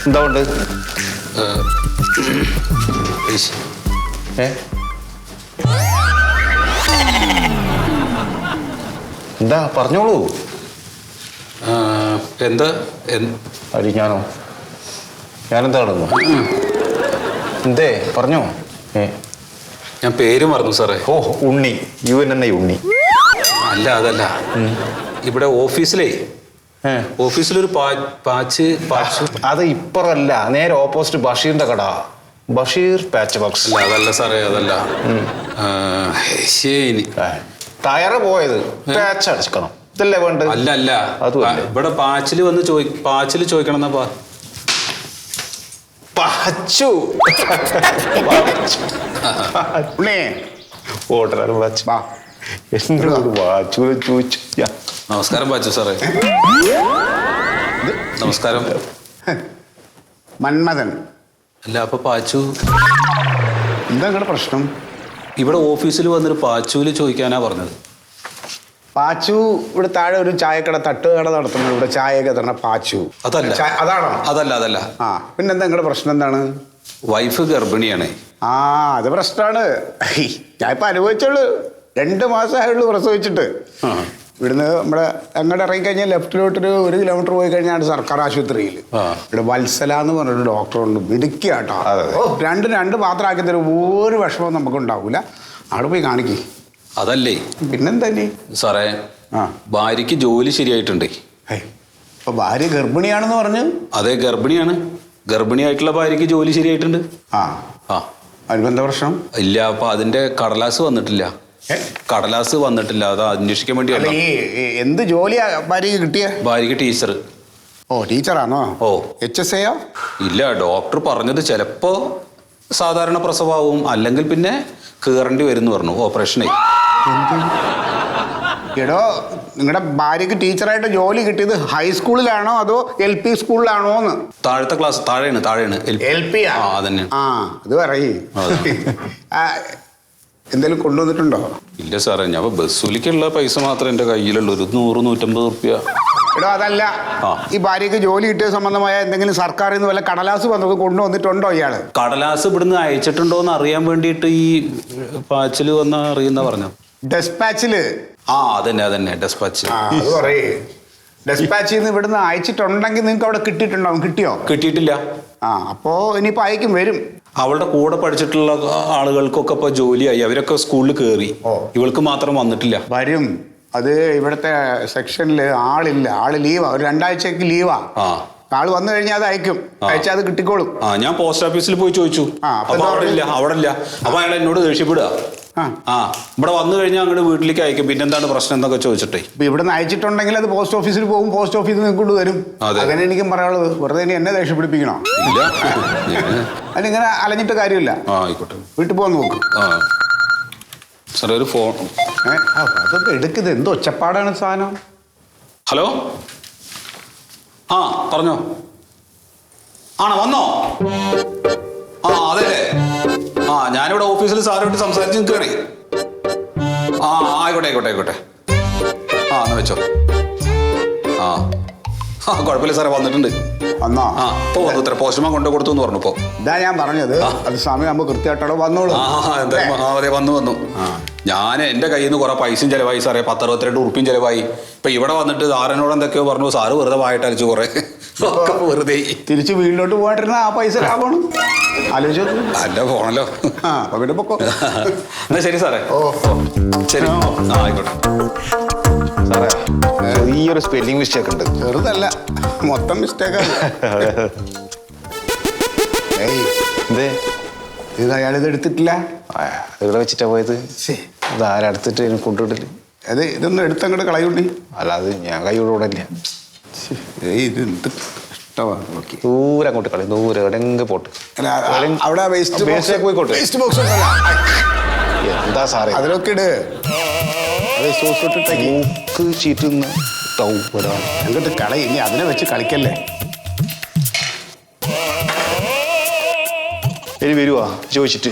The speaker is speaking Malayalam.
എന്താ ഉണ്ട്? എന്താ പറഞ്ഞോളൂ. എന്താ അരി ഞാനെന്താണെന്നോ? എന്തേ പറഞ്ഞോ? ഞാൻ പേര് മറന്നു സാറേ. ഓ, ഉണ്ണി. UNNI ഉണ്ണി. അല്ല, അതല്ല. ഇവിടെ ഓഫീസിലൊരു പാച്ച്. അത് ഇപ്പറല്ല, നേരെ ഓപ്പോസിറ്റ് ബഷീറിന്റെ കട. Basheer patch box. അതല്ല സാറേ, അതല്ല. ശരി, ടയറ് പോയത് പാച്ച് അടിക്കണം. ഇതല്ലേ വേണ്ട? അല്ല, ഇവിടെ പാച്ചിൽ ചോദിക്കണം എന്നാ നമസ്കാരം പാച്ചു സാറേ. നമസ്കാരം. മന്മഥൻ അല്ല, അപ്പൊ പാച്ചു എന്താ നിങ്ങളുടെ പ്രശ്നം? ഇവിടെ ഓഫീസിൽ വന്നൊരു പാച്ചുവിൽ ചോദിക്കാനാ പറഞ്ഞത്. പാച്ചു ഇവിടെ താഴെ ഒരു ചായക്കട തട്ടുകട നടത്തുന്നത്, ഇവിടെ ചായയൊക്കെ തരണ പാച്ചു. അതാണോ? അതല്ല. ആ, പിന്നെന്താ നിങ്ങളുടെ പ്രശ്നം എന്താണ്? വൈഫ് ഗർഭിണിയാണ്. ആ, അത് പ്രശ്നമാണ്. ഞാൻ ഇപ്പൊ അനുഭവിച്ചോളൂ. 2 മാസമായുള്ളൂ പ്രസവിച്ചിട്ട്. ഇവിടുന്ന് നമ്മുടെ അങ്ങോട്ട് ഇറങ്ങിക്കഴിഞ്ഞാൽ ലെഫ്റ്റിലോട്ടൊരു 1 കിലോമീറ്റർ പോയി കഴിഞ്ഞാൽ സർക്കാർ ആശുപത്രിയിൽ ഇവിടെ വത്സല എന്ന് പറഞ്ഞൊരു ഡോക്ടറുണ്ട്. മിടുക്കിയ കേട്ടോ. രണ്ട് പാത്രമാക്കി തരും. ഒരു വിഷമവും നമുക്ക് ഉണ്ടാവില്ല. അവിടെ പോയി കാണിക്കേ. അതല്ലേ പിന്നെന്താ സാറേ, ഭാര്യക്ക് ജോലി ശരിയായിട്ടുണ്ട്. ഇപ്പൊ ഭാര്യ ഗർഭിണിയാണെന്ന് പറഞ്ഞു? അതെ, ഗർഭിണിയായിട്ടുള്ള ഭാര്യക്ക് ജോലി ശരിയായിട്ടുണ്ട്. അതിനെന്താ പ്രശ്നം? ഇല്ല, അപ്പൊ അതിന്റെ കടലാസ് വന്നിട്ടില്ല. അത് അന്വേഷിക്കാൻ വേണ്ടി. എന്ത് ജോലിയാ ഭാര്യക്ക് കിട്ടിയ? ഭാര്യക്ക് ടീച്ചർ. ഓ, ടീച്ചറാണോ? ഓ. HSAയോ? ഇല്ല, ഡോക്ടർ പറഞ്ഞത് ചിലപ്പോ സാധാരണ പ്രസവമാവും, അല്ലെങ്കിൽ പിന്നെ കയറേണ്ടി വരും പറഞ്ഞു. ഓപ്പറേഷനായി. എടോ, നിങ്ങളുടെ ഭാര്യക്ക് ടീച്ചറായിട്ട് ജോലി കിട്ടിയത് ഹൈസ്കൂളിലാണോ അതോ LP സ്കൂളിലാണോ എന്ന്? താഴത്തെ ക്ലാസ്. താഴെയാണ്. LP? അതന്നെ. അത് പറയേ. എന്തെങ്കിലും കൊണ്ടുവന്നിട്ടുണ്ടോ? ഇല്ല സാറേ, ഞാൻ ബസ്സുലിക്കുള്ള പൈസ മാത്രമേ എൻ്റെ കയ്യിലുള്ളൂ. 100-150 റുപ്യ. എടോ, അതല്ല, ഈ ഭാര്യക്ക് ജോലി കിട്ടിയ സംബന്ധമായ എന്തെങ്കിലും സർക്കാരിൽ നിന്ന് വല്ല കടലാസ് വന്നത് കൊണ്ടുവന്നിട്ടുണ്ടോ ഇയാള്? കടലാസ് ഇവിടുന്ന് അയച്ചിട്ടുണ്ടോന്ന് അറിയാൻ വേണ്ടിയിട്ട് ഈ പാച്ചിൽ വന്ന അറിയുന്ന പറഞ്ഞു. ഡെസ്പാച്ചില്? അതന്നെ ഡെസ്പാച്ച്. അത് പറയേ. ഡെസ്പാച്ചിൽ നിന്ന് ഇവിടുന്ന് അയച്ചിട്ടുണ്ടെങ്കിൽ നിങ്ങൾക്ക് അവിടെ കിട്ടിയിട്ടുണ്ടാവും. കിട്ടിയോ? കിട്ടിയിട്ടില്ല. അപ്പോ ഇനിയിപ്പോ അയക്കും വരും. അവളുടെ കൂടെ പഠിച്ചിട്ടുള്ള ആളുകൾക്കൊക്കെ ഇപ്പൊ ജോലിയായി. അവരൊക്കെ സ്കൂളിൽ കയറി. ഇവൾക്ക് മാത്രം വന്നിട്ടില്ല. വരും. അത് ഇവിടുത്തെ സെക്ഷനിൽ ആള് ലീവാ. ഒരു 2 ആഴ്ചക്ക് ലീവാ. ആള് വന്നു കഴിഞ്ഞാൽ അത് അയച്ചാൽ അത് കിട്ടിക്കോളും. ഞാൻ പോസ്റ്റ് ഓഫീസിൽ പോയി ചോദിച്ചു. അവിടെ ഇല്ല. അപ്പൊ അയാൾ എന്നോട് ദേഷ്യപ്പെടുക. ഇവിടെ വന്നു കഴിഞ്ഞാൽ അങ്ങോട്ട് വീട്ടിലേക്ക് അയക്കും. പിന്നെന്താണ് പ്രശ്നം എന്നൊക്കെ ചോദിച്ചിട്ടേ. ഇവിടെ നിന്ന് അയച്ചിട്ടുണ്ടെങ്കിൽ അത് പോസ്റ്റ് ഓഫീസിൽ പോകും. പോസ്റ്റ് ഓഫീസിൽ നിന്ന് കൊണ്ട് വരും. അങ്ങനെ എനിക്കും പറയാനുള്ളത്. വെറുതെ ഇനി എന്നെ ദേഷ്യപ്പിടിപ്പിക്കണോ? അതിനിങ്ങനെ അലഞ്ഞിട്ട് കാര്യമില്ല. ആയിക്കോട്ടെ, വീട്ടിൽ പോകാൻ നോക്കും. സാറേ, ഒരു ഫോൺ. അതൊക്കെ എടുക്കുന്നത് എന്തോ ഒച്ചപ്പാടാണ് സാധനം. ഹലോ, പറഞ്ഞോ. വന്നോ? അതെ. ഞാനിവിടെ ഓഫീസിൽ സാറുമായിട്ട് സംസാരിച്ച് നിൽക്കുകയാണേ. ആയിക്കോട്ടെ. എന്നാ വെച്ചോ. കുഴപ്പമില്ല സാറേ, വന്നിട്ടുണ്ട്. ഇപ്പൊ വന്നു. ഇത്ര പോസ്റ്റ്മാൻ കൊണ്ടു കൊടുത്തു എന്ന് പറഞ്ഞു. ഇതാ ഞാൻ പറഞ്ഞത്. അത് സമയമാകുമ്പോ കൃത്യമായിട്ടോ വന്നോളൂ. അതെ, വന്നു. ഞാൻ എന്റെ കയ്യിൽ നിന്ന് കുറെ പൈസയും ചെലവായി സാറേ. 10-62 ഉറുപ്പിയും ചെലവായി. ഇപ്പൊ ഇവിടെ വന്നിട്ട് സാറിനോട് എന്തൊക്കെയോ പറഞ്ഞു. സാറ് വെറുതെ വായിട്ടടിച്ചു കുറെ. വെറുതെ തിരിച്ച് വീട്ടിലോട്ട് പോയിട്ടിരുന്ന ആ പൈസ ലാഭമാണ്. ആലോചിച്ചു. അല്ല, പോണല്ലോ. പിന്നെ പൊക്കോ. എന്നാ ശരി സാറേ. ശരി, ആയിക്കോട്ടെ സാറേ. ചെറിയൊരു സ്പെല്ലിംഗ് മിസ്റ്റേക്ക് ഉണ്ട്. ചെറുതല്ല, മൊത്തം മിസ്റ്റേക്കാണ്. ഇത് അയാളിത് എടുത്തിട്ടില്ല. ഇവിടെ വെച്ചിട്ടാ പോയത്. ഇത് ആരെടുത്തിട്ട് കൊണ്ടുവിട്ടില്ല. ഇതൊന്നും എടുത്തങ്ങോട്ട് കളയുണ്ടി. അല്ല, അത് ഞാൻ കൈയോടല്ല. ഇത് എന്ത് ഇഷ്ടമാണ്. ദൂരെ അങ്ങോട്ട് കളയും. ദൂരെ എവിടെയെങ്കിലും പോട്ട്. അവിടെ പോയിക്കോട്ടെ. വേസ്റ്റ് ബോക്സ് എന്താ സാറേ, അതിലൊക്കെ ഇട്. അങ്ങോട്ട് കളയി. ഇനി അതിനെ വെച്ച് കളിക്കല്ലേ. ഇനി വരുവാ ചോദിച്ചിട്ട്.